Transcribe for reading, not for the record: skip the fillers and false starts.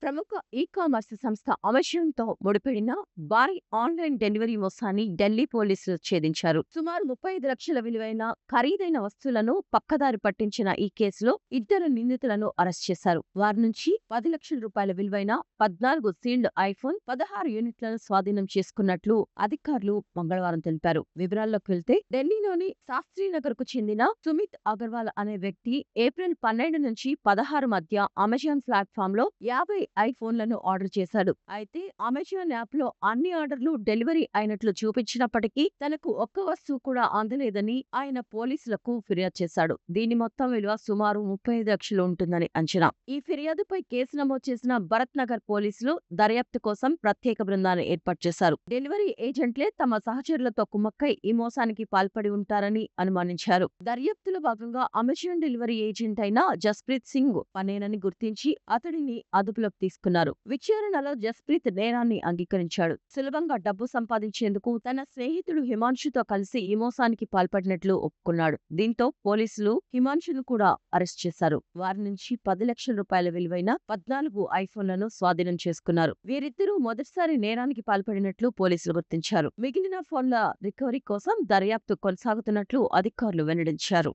ప్రముఖ ఈ-కామర్స్ సంస్థ అమెజాన్‌తో ముడిపడిన భారీ ఆన్‌లైన్ డెలివరీ మోసాన్ని ఢిల్లీ పోలీసులు ఛేదించారు. సుమారు 35 లక్షల విలువైన ఖరీదైన వస్తువులను పక్కదారి పట్టించిన ఈ కేసులో ఇద్దరు నిందితులను అరెస్ట్ చేశారు. వారి నుంచి 10 లక్షల రూపాయల విలువైన 14 సీల్డ్ ఐఫోన్, 16 యూనిట్లను స్వాధీనం చేసుకున్నట్లు అధికారులు మంగళవారం తెలిపారు. వివరాల్లోకి వెళ్తే ఢిల్లీలోని శాస్త్రీనగర్‌కు చెందిన సుమిత్ అగర్వాల్ అనే వ్యక్తి ఏప్రిల్ 12 నుంచి 16 మధ్య అమెజాన్ ప్లాట్‌ఫామ్‌లో 50 ఐఫోన్లను ఆర్డర్ చేశాడు. అయితే అమెజాన్ యాప్‌లో అన్ని ఆర్డర్లు డెలివరీ అయినట్లు చూపించినప్పటికీ తనకు ఒక్క వస్తువు కూడా అందలేదని ఆయన పోలీసులకు ఫిర్యాదు చేశాడు. దీని మొత్తం విలువ సుమారు 35 లక్షలు ఉంటుందని అంచనా. ఈ ఫిర్యాదుపై కేసు నమోదు చేసిన భరత్ నగర్ పోలీసులు దర్యాప్తు కోసం ప్రత్యేక బృందాన్ని ఏర్పాటు చేశారు. డెలివరీ ఏజెంట్లే తమ సహచరులతో కుమ్మక్కై ఈ మోసానికి పాల్పడి ఉంటారని అనుమానించారు. దర్యాప్తులో భాగంగా అమెజాన్ డెలివరీ ఏజెంట్ అయిన జస్ప్రీత్ సింగ్ పనేనని గుర్తించి అతడిని అదుపులోకి తీసుకున్నారు. విచారణలో జస్ప్రీత్ నేరాన్ని అంగీకరించాడు. సులభంగా డబ్బు సంపాదించేందుకు తన స్నేహితుడు హిమాంశుతో కలిసి ఈ మోసానికి పాల్పడినట్లు ఒప్పుకున్నాడు. దీంతో పోలీసులు హిమాంశును కూడా అరెస్ట్ చేశారు. వారి నుంచి 10 లక్షల రూపాయల విలువైన 14 ఐఫోన్లను స్వాధీనం చేసుకున్నారు. వీరిద్దరూ మొదటిసారి నేరానికి పాల్పడినట్లు పోలీసులు గుర్తించారు. మిగిలిన ఫోన్ల రికవరీ కోసం దర్యాప్తు కొనసాగుతున్నట్లు అధికారులు వెల్లడించారు.